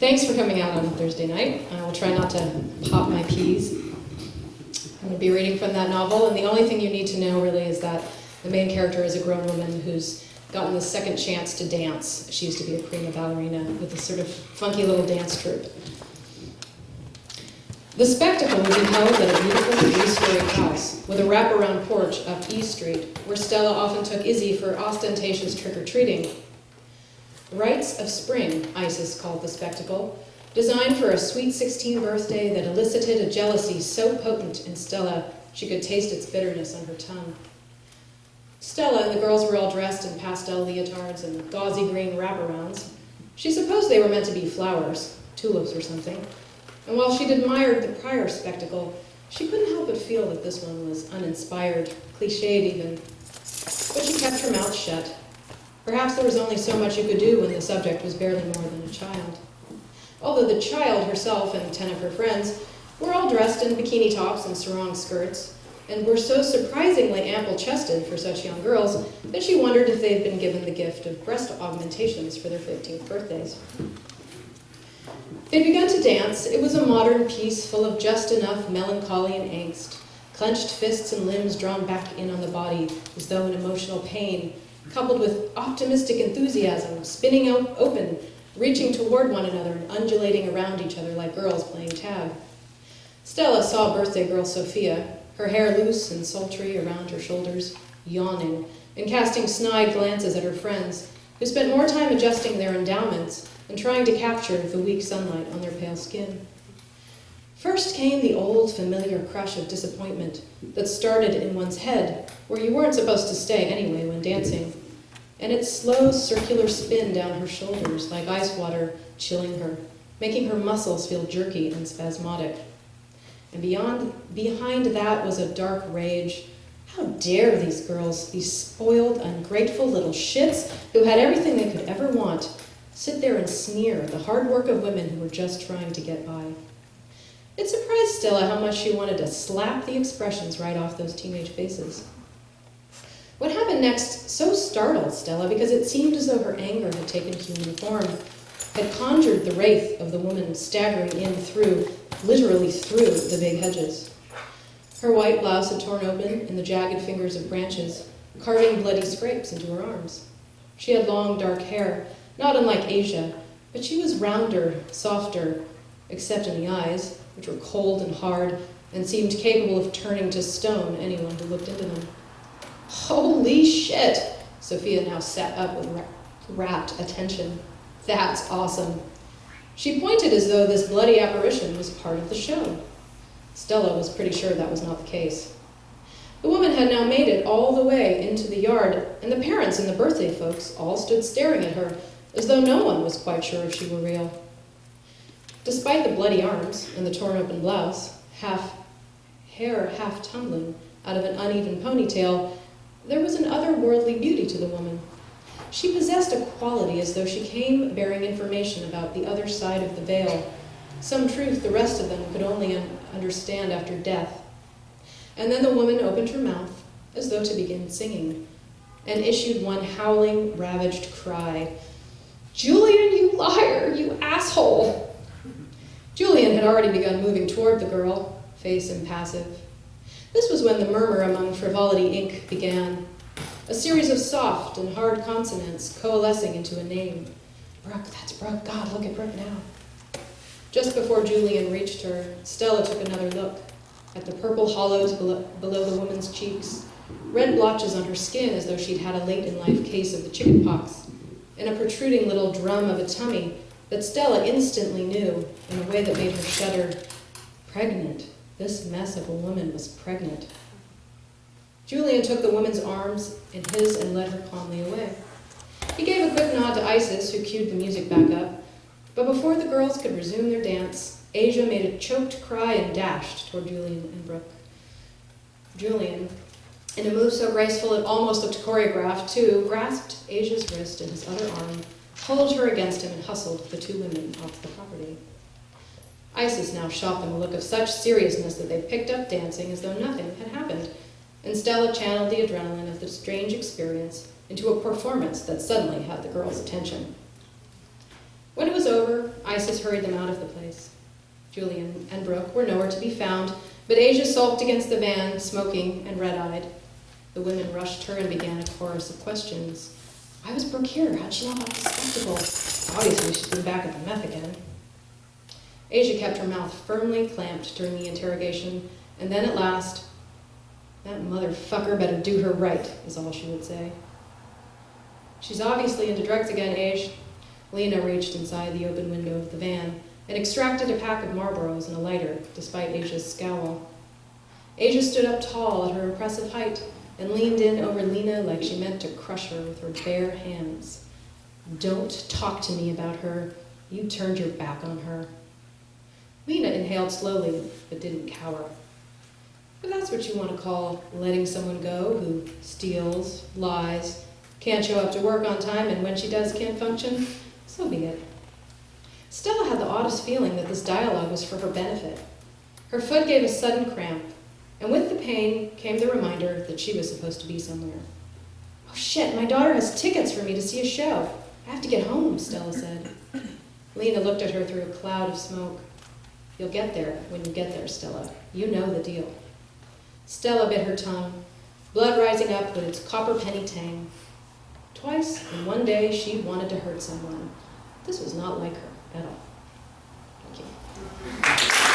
Thanks for coming out on Thursday night. I will try not to pop my peas. I'm going to be reading from that novel, and the only thing you need to know really is that the main character is a grown woman who's gotten the second chance to dance. She used to be a prima ballerina with a sort of funky little dance troupe. The spectacle would be held at a beautiful three-story house with a wraparound porch up E Street, where Stella often took Izzy for ostentatious trick-or-treating. Rites of Spring, Isis called the spectacle, designed for a sweet 16 birthday that elicited a jealousy so potent in Stella she could taste its bitterness on her tongue. Stella and the girls were all dressed in pastel leotards and gauzy green wraparounds. She supposed they were meant to be flowers, tulips or something, and while she'd admired the prior spectacle, she couldn't help but feel that this one was uninspired, cliched even. But she kept her mouth shut. Perhaps there was only so much you could do when the subject was barely more than a child. Although the child herself and 10 of her friends were all dressed in bikini tops and sarong skirts, and were so surprisingly ample-chested for such young girls that she wondered if they had been given the gift of breast augmentations for their 15th birthdays. They'd begun to dance. It was a modern piece full of just enough melancholy and angst, clenched fists and limbs drawn back in on the body as though in emotional pain, coupled with optimistic enthusiasm, spinning out open, reaching toward one another and undulating around each other like girls playing tag. Stella saw birthday girl Sophia, her hair loose and sultry around her shoulders, yawning and casting snide glances at her friends, who spent more time adjusting their endowments and trying to capture the weak sunlight on their pale skin. First came the old familiar crush of disappointment that started in one's head, where you weren't supposed to stay anyway when dancing, and its slow circular spin down her shoulders like ice water chilling her, making her muscles feel jerky and spasmodic. And behind that was a dark rage. How dare these girls, these spoiled, ungrateful little shits who had everything they could ever want, sit there and sneer at the hard work of women who were just trying to get by. It surprised Stella how much she wanted to slap the expressions right off those teenage faces. What happened next so startled Stella because it seemed as though her anger had taken human form, had conjured the wraith of the woman staggering in literally through the big hedges. Her white blouse had torn open in the jagged fingers of branches, carving bloody scrapes into her arms. She had long, dark hair, not unlike Asia, but she was rounder, softer, except in the eyes, which were cold and hard and seemed capable of turning to stone anyone who looked into them. Holy shit! Sophia now sat up with rapt attention. That's awesome. She pointed as though this bloody apparition was part of the show. Stella was pretty sure that was not the case. The woman had now made it all the way into the yard, and the parents and the birthday folks all stood staring at her, as though no one was quite sure if she were real. Despite the bloody arms and the torn open blouse, half tumbling out of an uneven ponytail, there was an otherworldly beauty to the woman. She possessed a quality as though she came bearing information about the other side of the veil, some truth the rest of them could only understand after death. And then the woman opened her mouth as though to begin singing, and issued one howling, ravaged cry. "Julian, you liar, you asshole!" Julian had already begun moving toward the girl, face impassive. This was when the murmur among Frivolity Inc. began, a series of soft and hard consonants coalescing into a name. Brooke, that's Brooke. God, look at Brooke now. Just before Julian reached her, Stella took another look at the purple hollows below the woman's cheeks, red blotches on her skin as though she'd had a late-in-life case of the chicken pox, and a protruding little drum of a tummy that Stella instantly knew in a way that made her shudder. Pregnant. This mess of a woman was pregnant. Julian took the woman's arms in his and led her calmly away. He gave a quick nod to Isis, who cued the music back up, but before the girls could resume their dance, Asia made a choked cry and dashed toward Julian and Brooke. Julian, in a move so graceful it almost looked choreographed, too, grasped Asia's wrist in his other arm, pulled her against him, and hustled the two women off the property. Isis now shot them a look of such seriousness that they picked up dancing as though nothing had happened, and Stella channeled the adrenaline of the strange experience into a performance that suddenly had the girls' attention. When it was over, Isis hurried them out of the place. Julian and Brooke were nowhere to be found, but Asia sulked against the van, smoking and red-eyed. The women rushed her and began a chorus of questions. Why was Brooke here? How'd she know about the spectacle? Obviously, she's been back at the meth again. Asia kept her mouth firmly clamped during the interrogation, and then at last, "That motherfucker better do her right," is all she would say. "She's obviously into drugs again, Age." Lena reached inside the open window of the van and extracted a pack of Marlboros and a lighter, despite Asia's scowl. Asia stood up tall at her impressive height and leaned in over Lena like she meant to crush her with her bare hands. "Don't talk to me about her. You turned your back on her." Lena inhaled slowly, but didn't cower. If that's what you want to call letting someone go who steals, lies, can't show up to work on time, and when she does can't function, so be it. Stella had the oddest feeling that this dialogue was for her benefit. Her foot gave a sudden cramp, and with the pain came the reminder that she was supposed to be somewhere. "Oh shit, my daughter has tickets for me to see a show. I have to get home," Stella said. Lena looked at her through a cloud of smoke. "You'll get there when you get there, Stella. You know the deal." Stella bit her tongue, blood rising up with its copper penny tang. Twice in one day she'd wanted to hurt someone. This was not like her at all. Thank you.